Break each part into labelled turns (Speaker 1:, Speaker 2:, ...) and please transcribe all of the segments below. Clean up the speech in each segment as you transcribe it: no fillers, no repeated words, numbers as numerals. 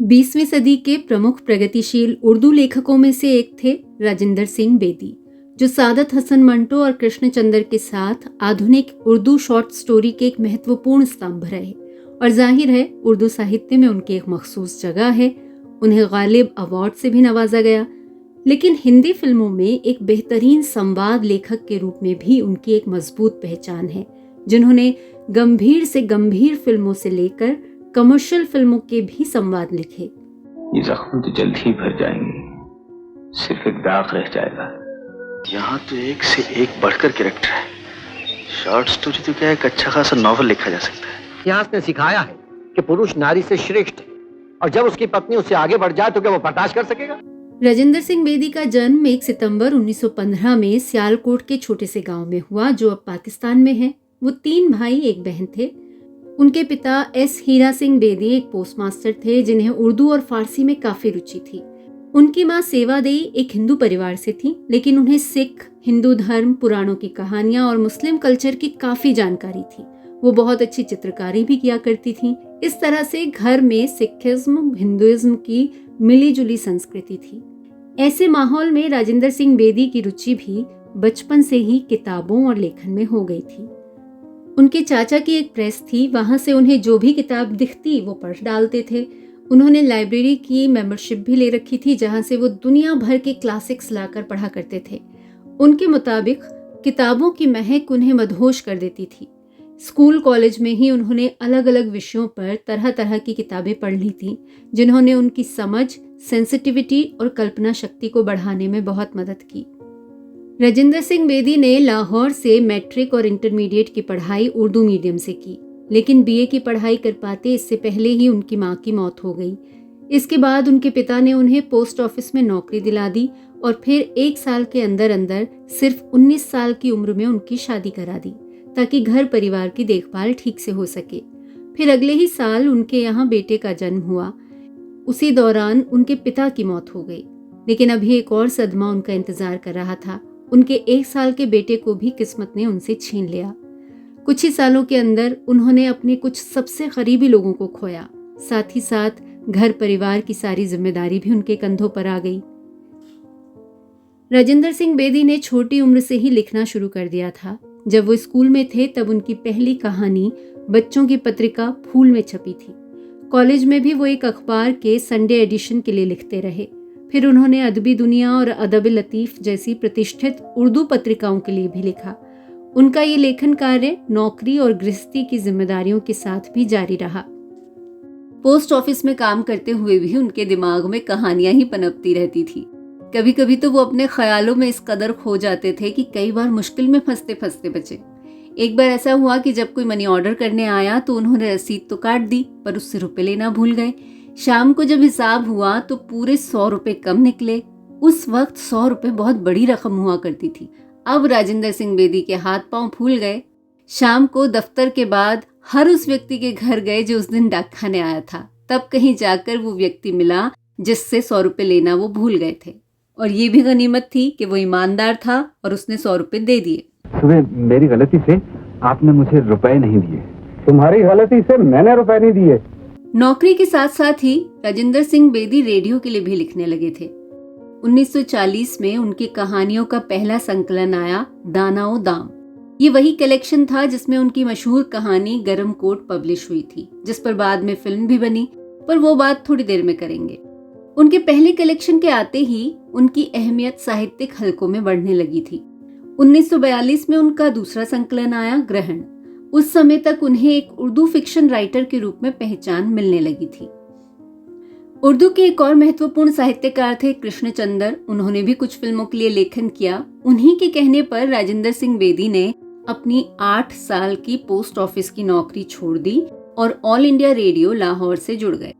Speaker 1: 20वीं सदी के प्रमुख प्रगतिशील उर्दू लेखकों में से एक थे राजिंदर सिंह बेदी, जो सादत हसन मंटो और कृष्णचंद्र के साथ आधुनिक उर्दू शॉर्ट स्टोरी के एक महत्वपूर्ण स्तंभ रहे। और जाहिर है उर्दू साहित्य में उनकी एक मखसूस जगह है। उन्हें गालिब अवार्ड से भी नवाजा गया। लेकिन हिंदी फिल्मों में एक बेहतरीन संवाद लेखक के रूप में भी उनकी एक मजबूत पहचान है, जिन्होंने गंभीर से गंभीर फिल्मों से लेकर कमर्शियल फिल्मों के भी संवाद लिखे।
Speaker 2: ये जख्म तो जल्द ही भर जाएंगे, सिर्फ एक दाग रह जाएगा।
Speaker 3: यहाँ तो एक से एक बढ़कर कैरेक्टर है। शॉर्ट स्टोरी तो क्या एक अच्छा खासा नॉवल लिखा जा सकता है।
Speaker 4: इतिहास ने सिखाया है कि पुरुष नारी से श्रेष्ठ है, और जब उसकी पत्नी उससे आगे बढ़ जाए तो क्या वो बर्दाश्त कर सकेगा?
Speaker 1: राजिंदर सिंह बेदी का जन्म 1 सितंबर 1915 में सियालकोट के छोटे से गांव में हुआ, जो अब पाकिस्तान में है। वो 3 भाई एक बहन थे। उनके पिता एस हीरा सिंह बेदी एक पोस्टमास्टर थे, जिन्हें उर्दू और फारसी में काफी रुचि थी। उनकी मां सेवादेई एक हिंदू परिवार से थी, लेकिन उन्हें सिख, हिंदू धर्म, पुराणों की कहानियां और मुस्लिम कल्चर की काफी जानकारी थी। वो बहुत अच्छी चित्रकारी भी किया करती थी। इस तरह से घर में सिखिज्म, हिंदुइज्म की मिली जुली संस्कृति थी। ऐसे माहौल में राजिंदर सिंह बेदी की रुचि भी बचपन से ही किताबों और लेखन में हो गई थी। उनके चाचा की एक प्रेस थी, वहां से उन्हें जो भी किताब दिखती वो पढ़ डालते थे। उन्होंने लाइब्रेरी की मेंबरशिप भी ले रखी थी, जहां से वो दुनिया भर के क्लासिक्स लाकर पढ़ा करते थे। उनके मुताबिक किताबों की महक उन्हें मदहोश कर देती थी। स्कूल कॉलेज में ही उन्होंने अलग अलग विषयों पर तरह तरह की किताबें पढ़ ली थी, जिन्होंने उनकी समझ, सेंसिटिविटी और कल्पना शक्ति को बढ़ाने में बहुत मदद की। राजिंदर सिंह बेदी ने लाहौर से मैट्रिक और इंटरमीडिएट की पढ़ाई उर्दू मीडियम से की, लेकिन बीए की पढ़ाई कर पाते इससे पहले ही उनकी मां की मौत हो गई। इसके बाद उनके पिता ने उन्हें पोस्ट ऑफिस में नौकरी दिला दी और फिर 1 साल के अंदर अंदर सिर्फ 19 साल की उम्र में उनकी शादी करा दी, ताकि घर परिवार की देखभाल ठीक से हो सके। फिर अगले ही साल उनके यहाँ बेटे का जन्म हुआ। उसी दौरान उनके पिता की मौत हो गई, लेकिन अभी एक और सदमा उनका इंतजार कर रहा था। उनके 1 साल के बेटे को भी किस्मत ने उनसे छीन लिया। कुछ ही सालों के अंदर उन्होंने अपने कुछ सबसे करीबी लोगों को खोया। साथ ही साथ घर परिवार की सारी जिम्मेदारी भी उनके कंधों पर आ गई। राजिंदर सिंह बेदी ने छोटी उम्र से ही लिखना शुरू कर दिया था। जब वो स्कूल में थे तब उनकी पहली कहानी बच्चों की पत्रिका फूल में छपी थी। कॉलेज में भी वो एक अखबार के संडे एडिशन के लिए लिखते रहे। फिर उन्होंने अदबी दुनिया और अदब लतीफ जैसी प्रतिष्ठित उर्दू पत्रिकाओं के लिए भी लिखा। उनका ये लेखन कार्य नौकरी और गृहस्थी की जिम्मेदारियों के साथ भी जारी रहा। पोस्ट ऑफिस में काम करते हुए भी उनके दिमाग में कहानियां ही पनपती रहती थी। कभी कभी तो वो अपने ख्यालों में इस कदर खो जाते थे कि कई बार मुश्किल में फंसते फंसते बचे। एक बार ऐसा हुआ कि जब कोई मनी ऑर्डर करने आया तो उन्होंने रसीद तो काट दी, पर उससे रुपए लेना भूल गए। शाम को जब हिसाब हुआ तो पूरे 100 रुपए कम निकले। उस वक्त 100 रुपए बहुत बड़ी रकम हुआ करती थी। अब राजिंदर सिंह बेदी के हाथ पांव फूल गए। शाम को दफ्तर के बाद हर उस व्यक्ति के घर गए जो उस दिन डाक खाने आया था। तब कहीं जाकर वो व्यक्ति मिला जिससे 100 रुपए लेना वो भूल गए थे, और ये भी गनीमत थी कि वो ईमानदार था और उसने 100 रुपए दे दिए।
Speaker 5: सुबह मेरी गलती से आपने मुझे रुपए नहीं दिए।
Speaker 6: तुम्हारी गलती से मैंने रुपए नहीं दिए।
Speaker 1: नौकरी के साथ साथ ही राजिंदर सिंह बेदी रेडियो के लिए भी लिखने लगे थे। 1940 में उनकी कहानियों का पहला संकलन आया, दाना ओ दाम। ये वही कलेक्शन था जिसमें उनकी मशहूर कहानी गरम कोट पब्लिश हुई थी, जिस पर बाद में फिल्म भी बनी, पर वो बात थोड़ी देर में करेंगे। उनके पहले कलेक्शन के आते ही उनकी अहमियत साहित्यिक हलकों में बढ़ने लगी थी। 1942 में उनका दूसरा संकलन आया, ग्रहण। उस समय तक उन्हें एक उर्दू फिक्शन राइटर के रूप में पहचान मिलने लगी थी। उर्दू के एक और महत्वपूर्ण साहित्यकार थे कृष्णचंद्र। उन्होंने भी कुछ फिल्मों के लिए लेखन किया। उन्हीं के कहने पर राजिंदर सिंह बेदी ने अपनी 8 साल की पोस्ट ऑफिस की नौकरी छोड़ दी और ऑल इंडिया रेडियो लाहौर से जुड़ गए।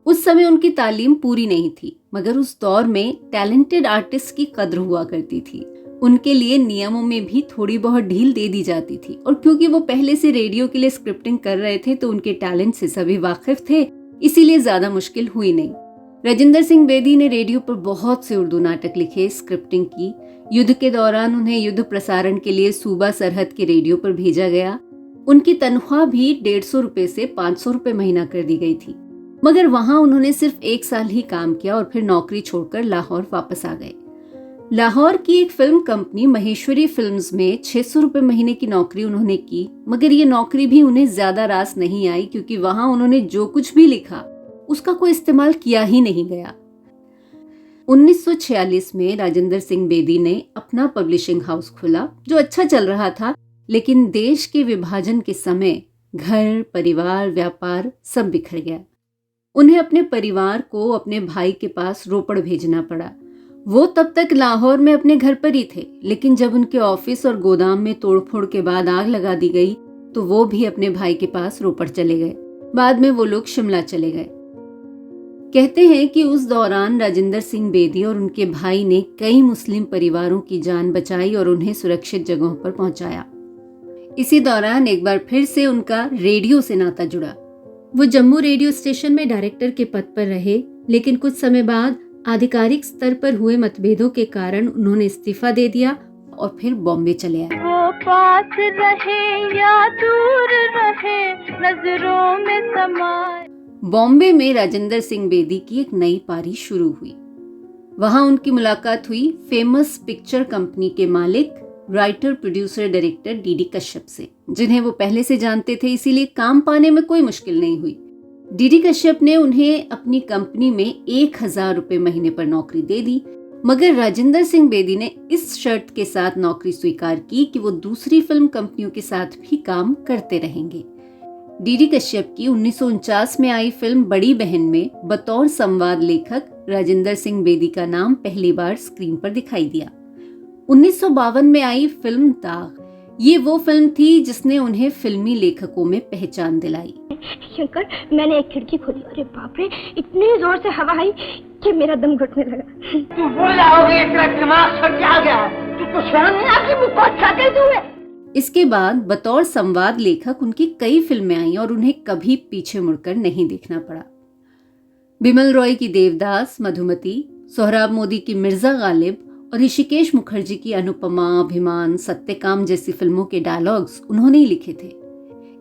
Speaker 1: उस समय उनकी तालीम पूरी नहीं थी, मगर उस दौर में टैलेंटेड आर्टिस्ट की कद्र हुआ करती थी। उनके लिए नियमों में भी थोड़ी बहुत ढील दे दी जाती थी, और क्योंकि वो पहले से रेडियो के लिए स्क्रिप्टिंग कर रहे थे तो उनके टैलेंट से सभी वाकिफ थे, इसीलिए ज्यादा मुश्किल हुई नहीं। राजिंदर सिंह बेदी ने रेडियो पर बहुत से उर्दू नाटक लिखे, स्क्रिप्टिंग की। युद्ध के दौरान उन्हें युद्ध प्रसारण के लिए सूबा सरहद के रेडियो पर भेजा गया। उनकी तनख्वाह भी 150 रुपए से 500 रुपए महीना कर दी गई थी। मगर वहां उन्होंने सिर्फ 1 साल ही काम किया और फिर नौकरी छोड़कर लाहौर वापस आ गए। लाहौर की एक फिल्म कंपनी महेश्वरी फिल्म्स में 600 रुपए महीने की नौकरी उन्होंने की, मगर ये नौकरी भी उन्हें ज्यादा रास नहीं आई क्योंकि वहां उन्होंने जो कुछ भी लिखा उसका कोई इस्तेमाल किया ही नहीं गया। 1946 में राजेंद्र सिंह बेदी ने अपना पब्लिशिंग हाउस खोला जो अच्छा चल रहा था, लेकिन देश के विभाजन के समय घर, परिवार, व्यापार सब बिखर गया। उन्हें अपने परिवार को अपने भाई के पास रोपड़ भेजना पड़ा। वो तब तक लाहौर में अपने घर पर ही थे, लेकिन जब उनके ऑफिस और गोदाम में तोड़फोड़ के बाद आग लगा दी गई तो वो भी अपने भाई के पास रोपड़ चले गए। बाद में वो लोग शिमला चले गए। कहते हैं कि उस दौरान राजेंद्र सिंह बेदी और उनके भाई ने कई मुस्लिम परिवारों की जान बचाई और उन्हें सुरक्षित जगहों पर पहुंचाया। इसी दौरान एक बार फिर से उनका रेडियो से नाता जुड़ा। वो जम्मू रेडियो स्टेशन में डायरेक्टर के पद पर रहे, लेकिन कुछ समय बाद आधिकारिक स्तर पर हुए मतभेदों के कारण उन्होंने इस्तीफा दे दिया और फिर बॉम्बे चले आए।
Speaker 7: वो पास रहे या दूर रहे, नजरों में समाए।
Speaker 1: बॉम्बे में राजेंद्र सिंह बेदी की एक नई पारी शुरू हुई। वहां उनकी मुलाकात हुई फेमस पिक्चर कंपनी के मालिक, writer, producer, director DD Kashyap से, जिन्हें वो पहले से जानते थे, इसीलिए काम पाने में कोई मुश्किल नहीं हुई। डीडी कश्यप ने उन्हें अपनी कंपनी में 1000 रुपए महीने पर नौकरी दे दी, मगर राजेंद्र सिंह बेदी ने इस शर्त के साथ नौकरी स्वीकार की कि वो दूसरी फिल्म कंपनियों के साथ भी काम करते रहेंगे। डीडी कश्यप की 1949 में आई फिल्म बड़ी बहन में बतौर संवाद लेखक राजेंद्र सिंह बेदी का नाम पहली बार स्क्रीन पर दिखाई दिया। 1952 में आई फिल्म दाग, ये वो फिल्म थी जिसने उन्हें फिल्मी लेखकों में पहचान दिलाई।
Speaker 8: शंकर, मैंने एक खिड़की खोली, अरे बाप रे, इतनी जोर से हवा आई कि मेरा दम घुटने लगा।
Speaker 4: तू बोल रहा होगी, इतना दिमाग सड़ के आ गया, तुझको शर्म नहीं आती? मुझको अच्छा कहते हुए।
Speaker 1: इसके बाद बतौर संवाद लेखक उनकी कई फिल्में आई और उन्हें कभी पीछे मुड़कर नहीं देखना पड़ा। बिमल रॉय की देवदास, मधुमती, सोहराब मोदी की मिर्जा गालिब और ऋषिकेश मुखर्जी की अनुपमा, अभिमान, सत्यकाम जैसी फिल्मों के डायलॉग्स उन्होंने ही लिखे थे।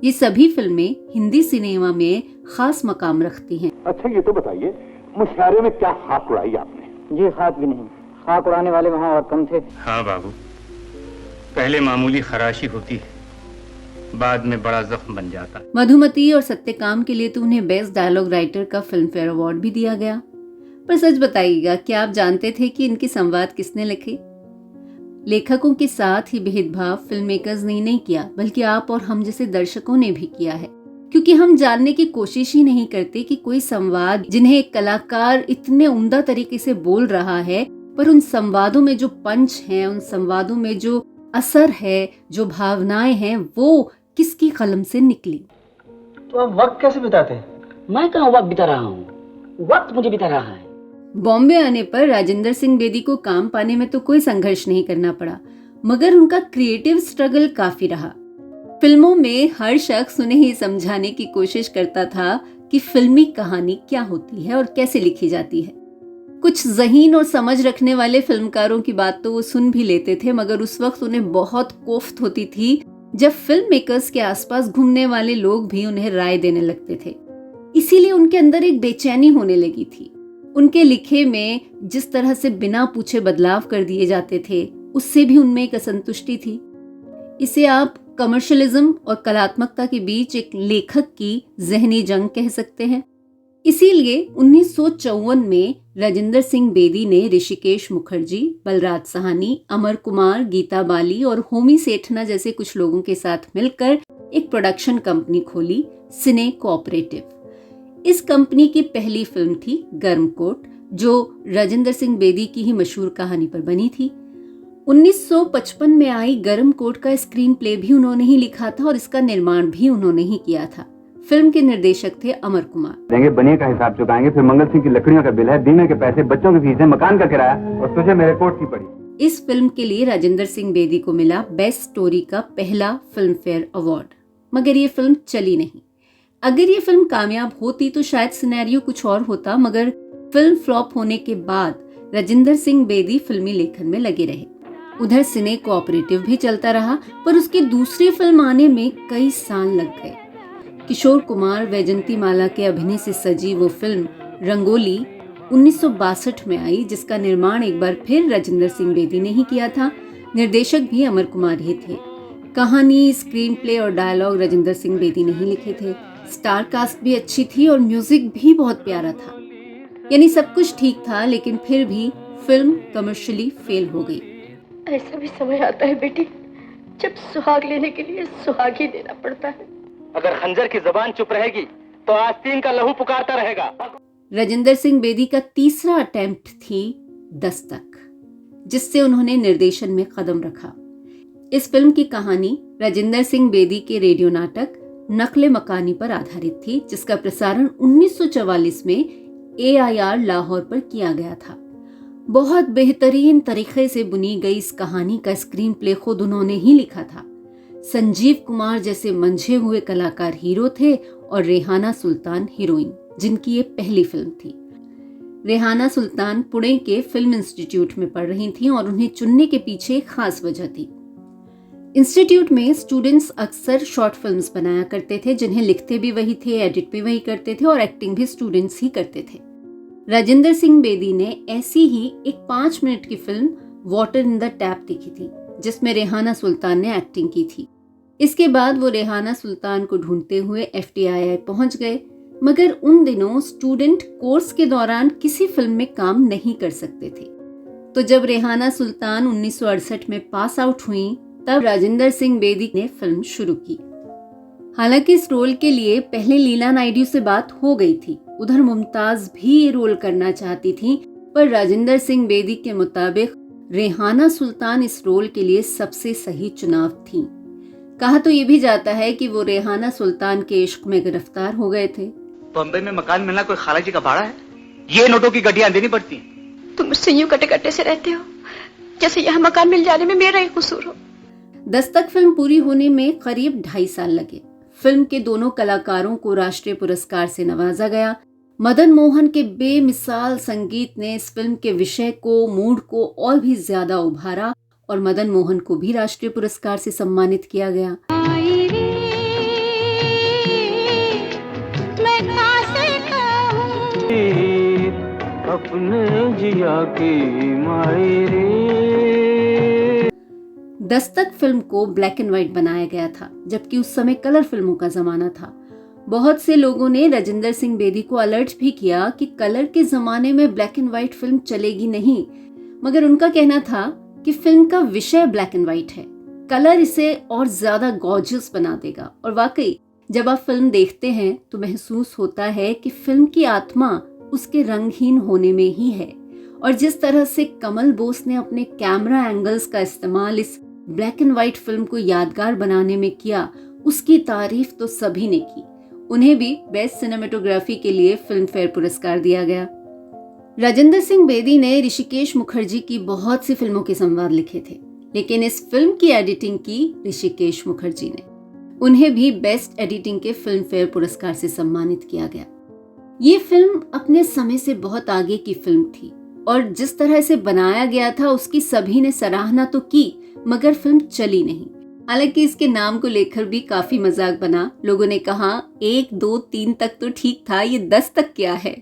Speaker 1: ये सभी फिल्में हिंदी सिनेमा में खास मकाम रखती हैं।
Speaker 6: अच्छा ये तो बताइए, मुशायरे में क्या खाक उड़ाई आपने?
Speaker 4: जी खाक भी नहीं, खाक उड़ाने वाले वहाँ और कम थे।
Speaker 2: हाँ बाबू, पहले मामूली खराशी होती है, बाद में बड़ा जख्म बन जाता है।
Speaker 1: मधुमती और सत्यकाम के लिए तो उन्हें बेस्ट डायलॉग राइटर का फिल्म फेयर अवार्ड भी दिया गया। पर सच बताइएगा, क्या आप जानते थे कि इनके संवाद किसने लिखे? लेखकों के साथ ही भेदभाव फिल्म मेकर्स ने नहीं किया, बल्कि आप और हम जैसे दर्शकों ने भी किया है, क्योंकि हम जानने की कोशिश ही नहीं करते कि कोई संवाद जिन्हें एक कलाकार इतने उम्दा तरीके से बोल रहा है, पर उन संवादों में जो पंच हैं, उन संवादों में जो असर है, जो भावनाएं हैं, वो किसकी कलम से निकली।
Speaker 4: तो आप वक्त कैसे बिताते हैं? मैं कहाँ वक्त बिता रहा हूँ, वक्त मुझे बिता रहा है।
Speaker 1: बॉम्बे आने पर राजेंद्र सिंह बेदी को काम पाने में तो कोई संघर्ष नहीं करना पड़ा, मगर उनका क्रिएटिव स्ट्रगल काफी रहा। फिल्मों में हर शख्स उन्हें ही समझाने की कोशिश करता था कि फिल्मी कहानी क्या होती है और कैसे लिखी जाती है। कुछ ज़हीन और समझ रखने वाले फिल्मकारों की बात तो वो सुन भी लेते थे, मगर उस वक्त उन्हें बहुत कोफ्त होती थी जब फिल्म मेकर्स के आसपास घूमने वाले लोग भी उन्हें राय देने लगते थे। इसीलिए उनके अंदर एक बेचैनी होने लगी थी। उनके लिखे में जिस तरह से बिना पूछे बदलाव कर दिए जाते थे, उससे भी उनमें एक असंतुष्टि थी। इसे आप कमर्शियलिज्म और कलात्मकता के बीच एक लेखक की जहनी जंग कह सकते हैं। इसीलिए 1954 में राजेंद्र सिंह बेदी ने ऋषिकेश मुखर्जी, बलराज साहनी, अमर कुमार, गीता बाली और होमी सेठना जैसे कुछ लोगों के साथ मिलकर एक प्रोडक्शन कंपनी खोली, सिने कोऑपरेटिव। इस कंपनी की पहली फिल्म थी गर्मकोट, जो राजेंद्र सिंह बेदी की ही मशहूर कहानी पर बनी थी। 1955 में आई गर्मकोट का स्क्रीन प्ले भी उन्होंने ही लिखा था और इसका निर्माण भी उन्होंने ही किया था। फिल्म के निर्देशक थे अमर कुमार।
Speaker 5: देंगे, बनिए का हिसाब चुकाएंगे, फिर मंगल सिंह की लकड़ियों का बिल है, बीमे के पैसे, बच्चों की फीस है, मकान का किराया, और तुझे मेरे कोट की पड़ी।
Speaker 1: इस फिल्म के लिए राजेंद्र सिंह बेदी को मिला बेस्ट स्टोरी का पहला फिल्म फेयर अवार्ड, मगर ये फिल्म चली नहीं। अगर ये फिल्म कामयाब होती तो शायद सिनेरियो कुछ और होता, मगर फिल्म फ्लॉप होने के बाद राजेंद्र सिंह बेदी फिल्मी लेखन में लगे रहे। उधर सिने कोऑपरेटिव भी चलता रहा, पर उसकी दूसरी फिल्म आने में कई साल लग गए, किशोर कुमार वैजंती माला के अभिनय से सजी वो फिल्म रंगोली 1962 में आई, जिसका निर्माण एक बार फिर राजेंद्र सिंह बेदी ने ही किया था। निर्देशक भी अमर कुमार ही थे। कहानी, स्क्रीन प्ले और डायलॉग राजेंद्र सिंह बेदी ने ही लिखे थे। स्टार कास्ट भी अच्छी थी और म्यूजिक भी बहुत प्यारा था। यानी सब कुछ ठीक था, लेकिन फिर भी फिल्म कमर्शियली फेल हो गई।
Speaker 8: ऐसा भी समय आता है बेटी जब सुहाग लेने के लिए सुहाग ही देना पड़ता है।
Speaker 4: अगर खंजर की जबान चुप रहेगी तो आस्तीन का लहू पुकारता रहेगा।
Speaker 1: राजेंद्र सिंह बेदी का तीसरा अटेम्प्ट थी दस्तक, जिससे उन्होंने निर्देशन में कदम रखा। इस फिल्म की कहानी राजेंद्र सिंह बेदी के रेडियो नाटक नक्ले मकानी पर आधारित थी, जिसका प्रसारण 1944 में AIR लाहौर पर किया गया था। बहुत बेहतरीन तरीके से बुनी गई इस कहानी का स्क्रीन प्ले खुद उन्होंने ही लिखा था। संजीव कुमार जैसे मंझे हुए कलाकार हीरो थे और रेहाना सुल्तान हीरोइन, जिनकी ये पहली फिल्म थी। रेहाना सुल्तान पुणे के फिल्म इंस्टीट्यूट में पढ़ रही थीं और उन्हें चुनने के पीछे एक खास वजह थी। इंस्टीट्यूट में स्टूडेंट्स अक्सर शॉर्ट फिल्म्स बनाया करते थे, जिन्हें लिखते भी वही थे, एडिट भी वही करते थे और एक्टिंग भी स्टूडेंट्स ही करते थे। राजेंद्र सिंह बेदी ने ऐसी ही एक 5 मिनट की film water in the tap देखी थी, जिसमें रेहाना सुल्तान ने एक्टिंग की थी। इसके बाद वो रेहाना सुल्तान को ढूंढते हुए FTII पहुंच गए, मगर उन दिनों स्टूडेंट कोर्स के दौरान किसी फिल्म में काम नहीं कर सकते थे। तो जब रेहाना सुल्तान 1968 में पास आउट हुई, तब राजेंद्र सिंह बेदी ने फिल्म शुरू की। हालांकि इस रोल के लिए पहले लीला नायडू से बात हो गई थी, उधर मुमताज भी ये रोल करना चाहती थी, पर राजेंद्र सिंह बेदी के मुताबिक रेहाना सुल्तान इस रोल के लिए सबसे सही चुनाव थी। कहा तो ये भी जाता है कि वो रेहाना सुल्तान के इश्क में गिरफ्तार हो गए थे।
Speaker 3: बॉम्बे में मकान मिलना कोई खाला जी का भाड़ा है? ये नोटों की गड्डियां देनी पड़ती हैं।
Speaker 8: तुम मुझसे यूं कटे कटे से रहते हो जैसे यहाँ मकान मिल जाने में मेरा ही कसूर हो।
Speaker 1: दस्तक फिल्म पूरी होने में करीब 2.5 साल लगे। फिल्म के दोनों कलाकारों को राष्ट्रीय पुरस्कार से नवाजा गया। मदन मोहन के बेमिसाल संगीत ने इस फिल्म के विषय को, मूड को और भी ज्यादा उभारा और मदन मोहन को भी राष्ट्रीय पुरस्कार से सम्मानित किया गया।
Speaker 2: अपने जिया की मायरे।
Speaker 1: दस्तक फिल्म को ब्लैक एंड व्हाइट बनाया गया था, जबकि उस समय कलर फिल्मों का जमाना था। बहुत से लोगों ने राजेंद्र सिंह बेदी को अलर्ट भी किया कि कलर के जमाने में ब्लैक एंड व्हाइट फिल्म चलेगी नहीं, मगर उनका कहना था कि फिल्म का विषय ब्लैक एंड व्हाइट है, कलर इसे और ज्यादा गॉर्जियस बना देगा। और वाकई जब आप फिल्म देखते हैं तो महसूस होता है कि फिल्म की आत्मा उसके रंगहीन होने में ही है। और जिस तरह से कमल बोस ने अपने कैमरा एंगल्स का इस्तेमाल इस ब्लैक एंड व्हाइट फिल्म को यादगार बनाने में किया, उसकी तारीफ तो सभी ने की। उन्हें भी बेस्ट सिनेमेटोग्राफी के लिए फिल्म फेयर पुरस्कार दिया गया। राजेंद्र सिंह बेदी ने ऋषिकेश मुखर्जी की बहुत सी फिल्मों के संवाद लिखे थे, लेकिन इस फिल्म की एडिटिंग की ऋषिकेश मुखर्जी ने। उन्हें भी बेस्ट एडिटिंग के फिल्म फेयर पुरस्कार से सम्मानित किया गया। ये फिल्म अपने समय से बहुत आगे की फिल्म थी और जिस तरह से बनाया गया था उसकी सभी ने सराहना तो की, मगर फिल्म चली नहीं। हालांकि इसके नाम को लेकर भी काफी मजाक बना। लोगों ने कहा 1, 2, 3 तक तो ठीक था, ये 10 तक क्या है।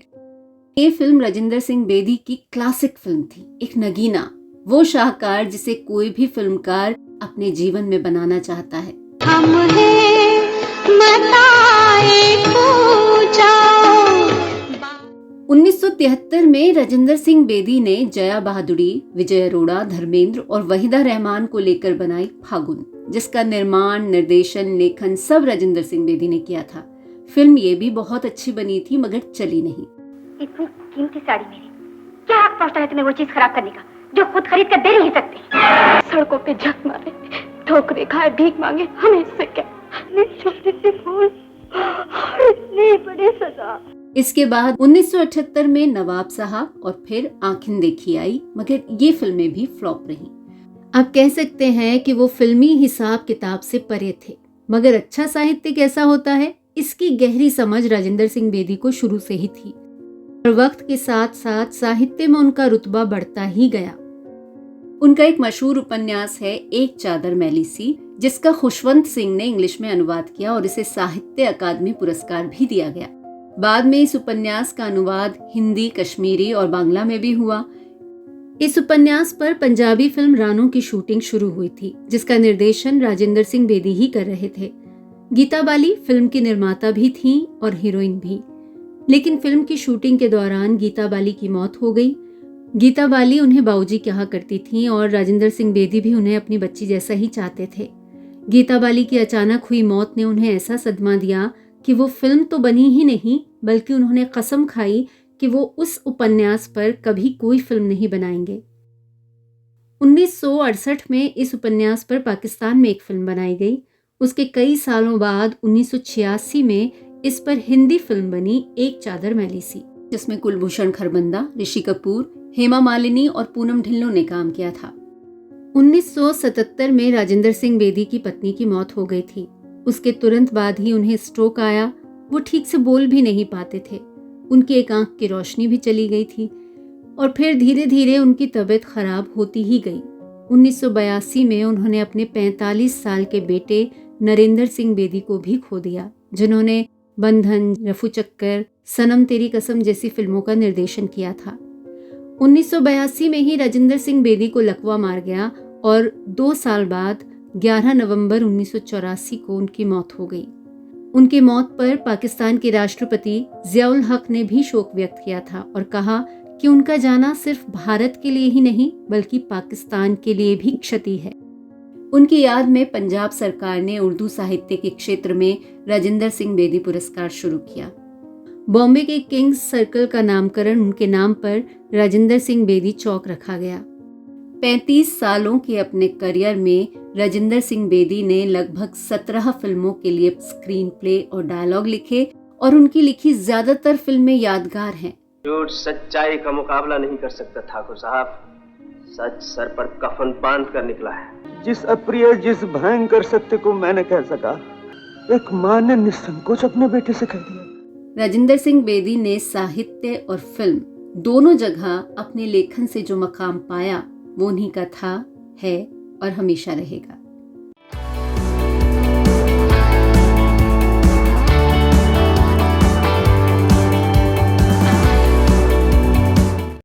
Speaker 1: ये फिल्म राजेंद्र सिंह बेदी की क्लासिक फिल्म थी, एक नगीना, वो शाहकार जिसे कोई भी फिल्मकार अपने जीवन में बनाना चाहता है।
Speaker 7: हम हैं बताए पूजा।
Speaker 1: 1973 में राजेंद्र सिंह बेदी ने जया बहादुरी, विजय अरोड़ा, धर्मेंद्र और वहीदा रहमान को लेकर बनाई फागुन, जिसका निर्माण, निर्देशन, लेखन सब राजेंद्र सिंह बेदी ने किया था। फिल्म ये भी बहुत अच्छी बनी थी, मगर चली नहीं।
Speaker 8: इतनी कीमती साड़ी मेरी, क्या हक पहुंचता है तुम्हें वो चीज खराब करने का जो खुद खरीद कर दे नहीं सकते। सड़कों पे झक मारे, ठोकरे खाए, भीख मांगे, हमें इससे क्या। छोटे से फूल और इतनी बड़ी सजा।
Speaker 1: इसके बाद 1978 में नवाब साहब और फिर आँखें देखी आई, मगर ये फिल्में भी फ्लॉप रही। आप कह सकते हैं कि वो फिल्मी हिसाब किताब से परे थे, मगर अच्छा साहित्य कैसा होता है इसकी गहरी समझ राजेंद्र सिंह बेदी को शुरू से ही थी और वक्त के साथ साथ साहित्य में उनका रुतबा बढ़ता ही गया। उनका एक मशहूर उपन्यास है एक चादर मैली सी, जिसका खुशवंत सिंह ने इंग्लिश में अनुवाद किया और इसे साहित्य अकादमी पुरस्कार भी दिया गया। बाद में इस उपन्यास का अनुवाद हिंदी, कश्मीरी और बांग्ला में भी हुआ। इस उपन्यास पर पंजाबी फिल्म रानू की शूटिंग शुरू हुई थी, जिसका निर्देशन राजेंद्र सिंह बेदी ही कर रहे थे। गीता बाली फिल्म की निर्माता भी थीं और हीरोइन भी। लेकिन फिल्म की शूटिंग के दौरान गीता बाली की मौत हो गई। गीता बाली उन्हें बाऊजी कहा करती थीं और राजेंद्र सिंह बेदी भी उन्हें अपनी बच्ची जैसा ही चाहते थे। गीता बाली की अचानक हुई मौत ने उन्हें ऐसा सदमा दिया कि वो फिल्म तो बनी ही नहीं, बल्कि उन्होंने कसम खाई कि वो उस उपन्यास पर कभी कोई फिल्म नहीं बनाएंगे। 1968 में इस उपन्यास पर पाकिस्तान में एक फिल्म बनाई गई। उसके कई सालों बाद 1986 में इस पर हिंदी फिल्म बनी एक चादर मैली सी, जिसमें कुलभूषण खरबंदा, ऋषि कपूर, हेमा मालिनी और पूनम ढिल्लों ने काम किया था। 1977 में राजेंद्र सिंह बेदी की पत्नी की मौत हो गई थी। उसके तुरंत बाद ही उन्हें स्ट्रोक आया। वो ठीक से बोल भी नहीं पाते थे। उनकी एक आंख की रोशनी भी चली गई थी और फिर धीरे धीरे उनकी तबीयत खराब होती ही गई। 1982 में उन्होंने अपने 45 साल के बेटे नरेंद्र सिंह बेदी को भी खो दिया, जिन्होंने बंधन, रफू चक्कर, सनम तेरी कसम जैसी फिल्मों का निर्देशन किया था। 1982 में ही राजेंद्र सिंह बेदी को लकवा मार गया और 2 साल बाद 11 नवंबर 1984 को उनकी मौत हो गई। उनकी मौत पर पाकिस्तान के राष्ट्रपति जियाउल हक ने भी शोक व्यक्त किया था और कहा कि उनका जाना सिर्फ भारत के लिए ही नहीं बल्कि पाकिस्तान के लिए भी क्षति है। उनकी याद में पंजाब सरकार ने उर्दू साहित्य के क्षेत्र में राजेंद्र सिंह बेदी पुरस्कार शुरू किया। बॉम्बे के किंग्स सर्कल का नामकरण उनके नाम पर राजेंद्र सिंह बेदी चौक रखा गया। 35 सालों के अपने करियर में राजेंद्र सिंह बेदी ने लगभग 17 फिल्मों के लिए स्क्रीन प्ले और डायलॉग लिखे और उनकी लिखी ज्यादातर फिल्में यादगार हैं।
Speaker 9: झूठ सच्चाई का मुकाबला नहीं कर सकता ठाकुर साहब। सच सर पर कफन बांध कर निकला है।
Speaker 3: जिस अप्रिय, जिस भयंकर सत्य को मैंने कह सका, एक मां ने निसंकोच अपने बेटे से कह दिया।
Speaker 1: राजेंद्र सिंह बेदी ने साहित्य और फिल्म दोनों जगह अपने लेखन से जो मकाम पाया वो उन्हीं का था, है और हमेशा रहेगा।